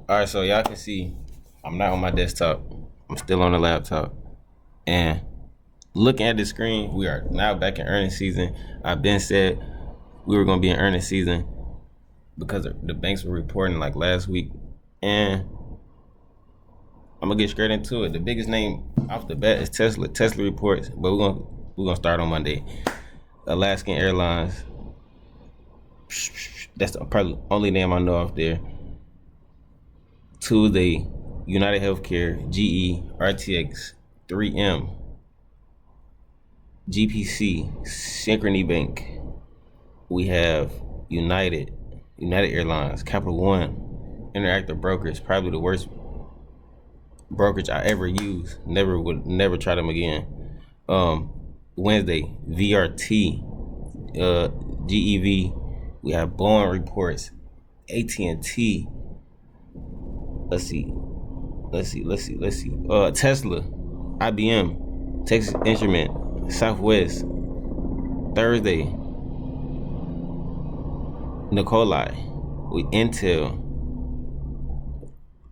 All right, so y'all can see I'm not on my desktop. I'm still on the laptop. And looking at the screen, we are now back in earnings season. I've been said we were going to be in earnings season because the banks were reporting like last week. And I'm going to get straight into it. The biggest name off the bat is Tesla. Tesla reports, but we're gonna start on Monday. Alaskan Airlines. That's the probably only name I know off there. Tuesday, United Healthcare, GE, RTX, 3M, GPC, Synchrony Bank. We have United Airlines, Capital One, Interactive Brokers, probably the worst brokerage I ever used. Never try them again. Wednesday, VRT, GEV. We have Boeing reports, AT&T. Let's see. Tesla, IBM, Texas Instrument, Southwest. Thursday, Nikolai, with Intel.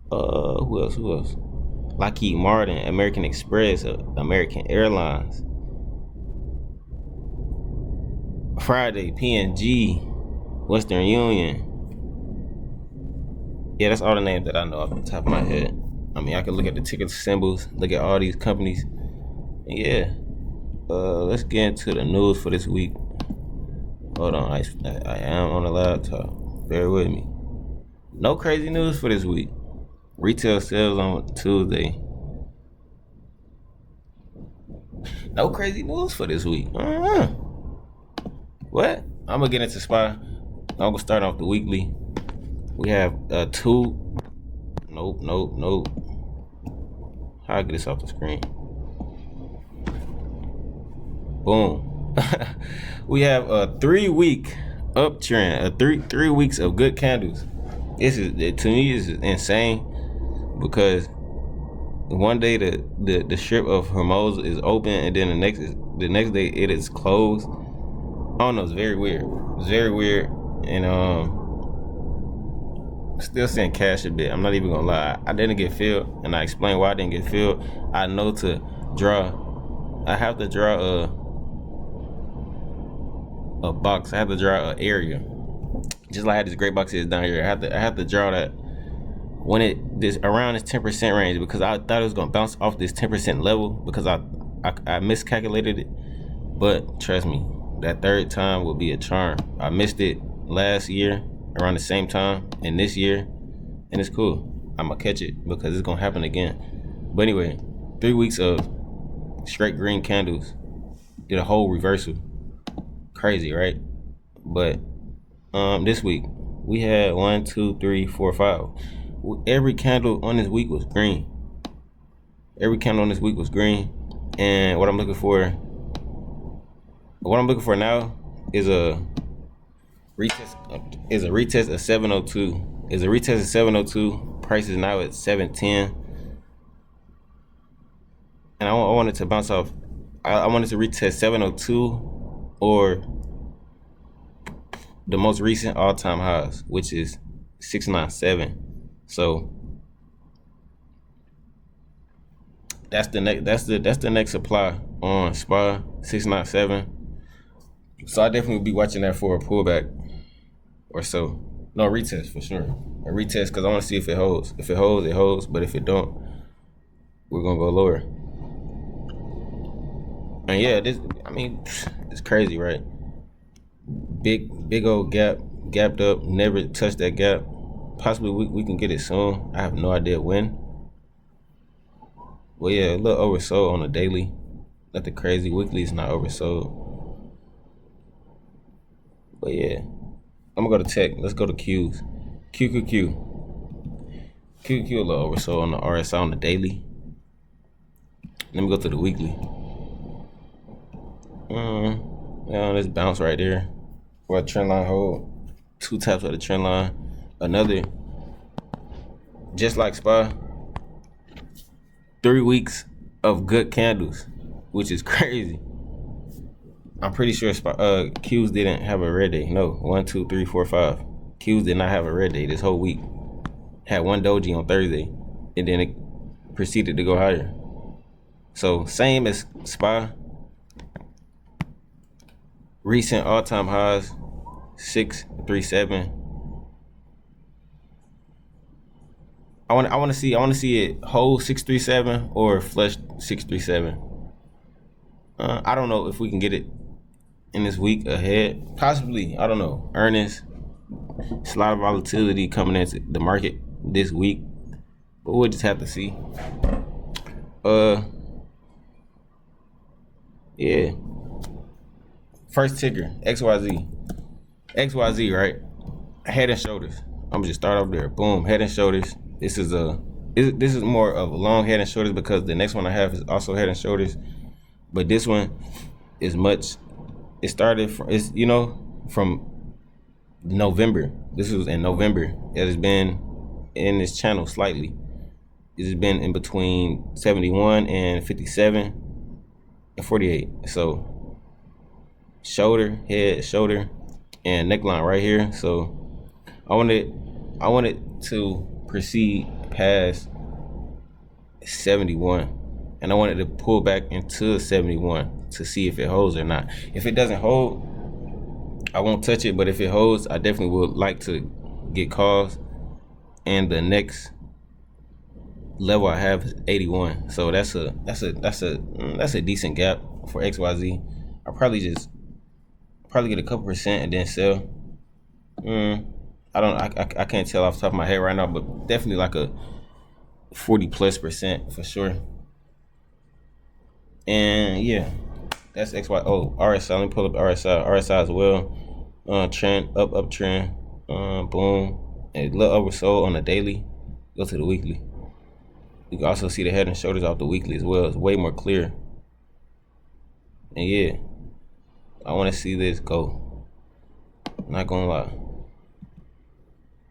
Who else? Lockheed Martin, American Express, American Airlines. Friday, PNG, Western Union. Yeah, that's all the names that I know off the top of my head. I mean, I can look at the ticker symbols, look at all these companies. And yeah, let's get into the news for this week. Hold on, I am on the laptop. Bear with me. No crazy news for this week. Retail sales on Tuesday. No crazy news for this week. What? I'm gonna get into SPY. I'm gonna start off the weekly. We have two. Nope. How I get this off the screen? Boom. We have a 3-week uptrend. Three weeks of good candles. To me is insane because one day the strip of Hormuz is open and then the next day it is closed. I don't know. It's very weird. And still seeing cash a bit. I'm not even gonna lie. I didn't get filled, and I explained why I didn't get filled. I know to draw. I have to draw a box. I have to draw an area. Just like I had this great box is down here. I have to draw that when around this 10% range because I thought it was gonna bounce off this 10% level because I miscalculated it. But trust me, that third time will be a charm. I missed it last year around the same time and this year, and it's cool. I'm gonna catch it because it's gonna happen again. But anyway, 3 weeks of straight green candles did a whole reversal. Crazy, right? But this week we had 1, 2, 3, 4, 5. Every candle on this week was green. And what I'm looking for now is a retest of 702. Is a retest of 702. Price is now at 710. And I wanted to bounce off. I wanted to retest 702 or the most recent all-time highs, which is 697. So that's the next supply on SPY 697. So I definitely will be watching that for a pullback or so. No, retest for sure. A retest because I want to see if it holds. If it holds, it holds. But if it don't, we're gonna go lower. And yeah, it's crazy, right? Big old gapped up. Never touched that gap. Possibly we can get it soon. I have no idea when. Well, yeah, a little oversold on the daily. Nothing crazy. Weekly is not oversold. But yeah, I'm gonna go to tech. Let's go to Qs. QQQ a little oversold on the RSI on the daily. Let me go to the weekly. Let's bounce right there. Or a trend line hold. 2 taps of the trend line. Another, just like SPY, 3 weeks of good candles, which is crazy. I'm pretty sure Qs didn't have a red day. No, 1, 2, 3, 4, 5. Qs did not have a red day this whole week. had one doji on Thursday, and then it proceeded to go higher. So same as SPY. Recent all-time highs, 637. I want to see it hold 637 or flush 637. I don't know if we can get it in this week ahead. Possibly, I don't know. Earnings, it's a lot of volatility coming into the market this week, but we'll just have to see. Yeah. First ticker, XYZ. XYZ, right? Head and shoulders. I'm gonna just start off there. Boom, head and shoulders. This is more of a long head and shoulders because the next one I have is also head and shoulders, but this one is much. It started from November. This was in November. It has been in this channel slightly. It has been in between 71 and 57 and 48. So shoulder, head, shoulder, and neckline right here. So I wanted to proceed past 71, and I wanted to pull back into 71 to see if it holds or not. If it doesn't hold, I won't touch it, but if it holds, I definitely would like to get calls. And the next level I have is 81, so that's a decent gap for XYZ. I'll probably get a couple percent and then sell. I can't tell off the top of my head right now, but definitely like a 40+% for sure. And yeah, that's XY. Oh, RSI. Let me pull up RSI. RSI as well. Trend uptrend. Boom. And a little oversold on the daily. Go to the weekly. You can also see the head and shoulders off the weekly as well. It's way more clear. And yeah, I want to see this go. I'm not gonna lie.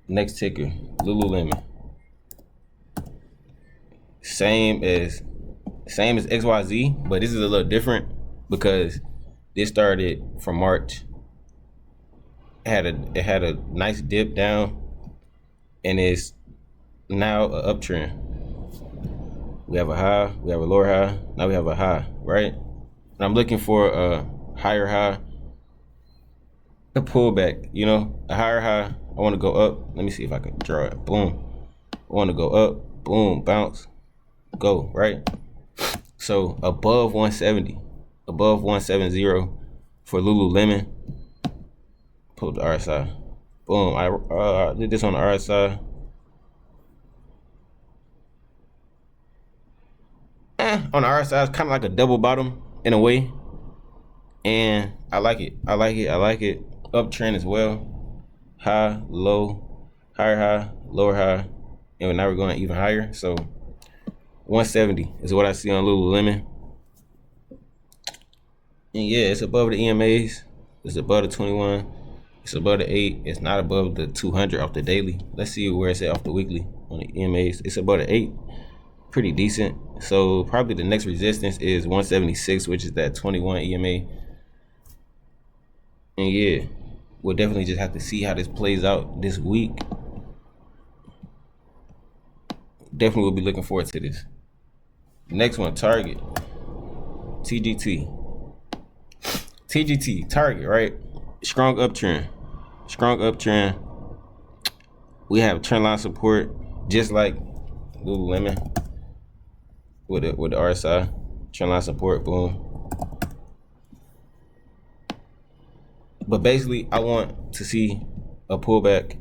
Next ticker, Lululemon. Same as XYZ, but this is a little different because this started from March. It had a nice dip down, and it's now an uptrend. We have a high, we have a lower high, now we have a high, right? And I'm looking for a higher high, a pullback, a higher high. I want to go up. Let me see if I can draw it. Boom. I want to go up. Boom. Bounce. Go. Right? So above 170. Above 170 for Lululemon. Pull up the RSI. Boom. I did this on the RSI. On the RSI, it's kind of like a double bottom in a way. And I like it. Uptrend as well. High, low, higher high, lower high, and now we're going even higher. So 170 is what I see on Lululemon. And yeah, it's above the EMAs. It's above the 21. It's above the 8. It's not above the 200 off the daily. Let's see where it's at off the weekly on the EMAs. It's above the 8. Pretty decent. So probably the next resistance is 176, which is that 21 EMA. And yeah, we'll definitely just have to see how this plays out this week. Definitely will be looking forward to this. Next one, Target. TGT, Target, right? Strong uptrend. We have trend line support, just like Lululemon with the RSI. Trend line support, boom. But basically, I want to see a pullback.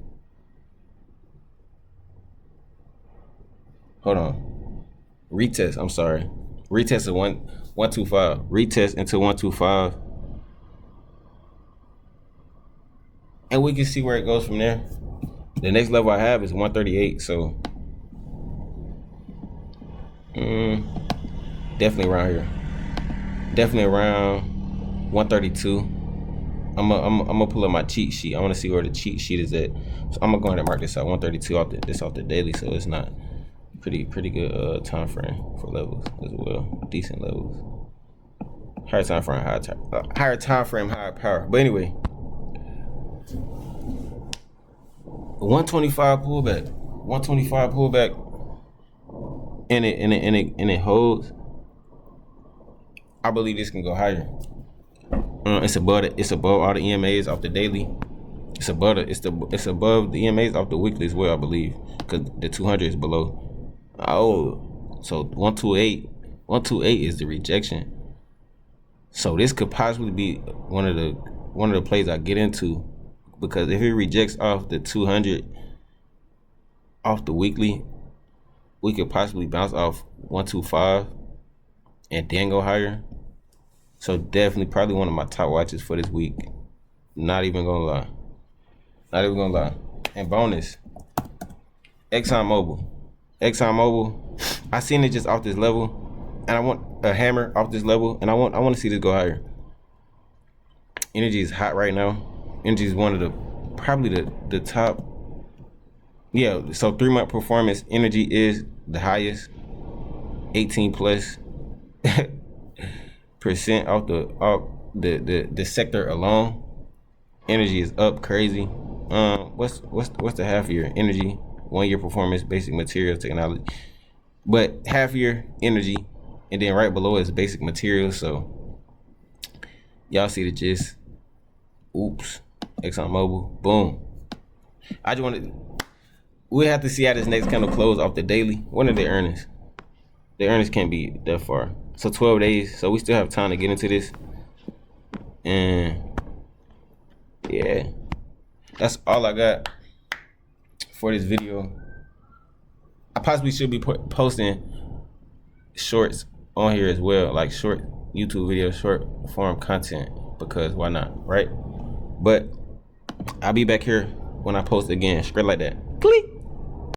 Hold on. Retest. I'm sorry. Retest at 125. Retest into 125. And we can see where it goes from there. The next level I have is 138. So definitely around here. Definitely around 132. I'm gonna pull up my cheat sheet. I want to see where the cheat sheet is at. So I'm gonna go ahead and mark this out 132 off the daily. So it's not pretty good time frame for levels as well. Decent levels. Higher time frame, higher power. But anyway, 125 pullback. 125 pullback and it holds, I believe this can go higher. It's above all the EMAs off the daily. It's above the EMAs off the weekly as well, I believe, because the 200 is below. Oh, so 128 is the rejection. So this could possibly be one of the plays I get into, because if it rejects off the 200 off the weekly, we could possibly bounce off 125 and then go higher. So definitely probably one of my top watches for this week. Not even gonna lie. And bonus, ExxonMobil, I seen it just off this level, and I want a hammer off this level, and I want to see this go higher. Energy is hot right now. Energy is one of probably the top. Yeah, so 3-month performance, energy is the highest, 18 plus percent off the sector alone. Energy is up crazy. What's the half year energy? 1 year performance, basic materials, technology. But half year energy, and then right below is basic materials. So y'all see the gist. Oops, ExxonMobil, boom. I just wanted. We have to see how this next candle close off the daily. When are the earnings? The earnings can't be that far. So 12 days. So we still have time to get into this. And yeah, that's all I got for this video. I possibly should be posting shorts on here as well, like short YouTube videos, short form content, because why not, right? But I'll be back here when I post again, straight like that. Click.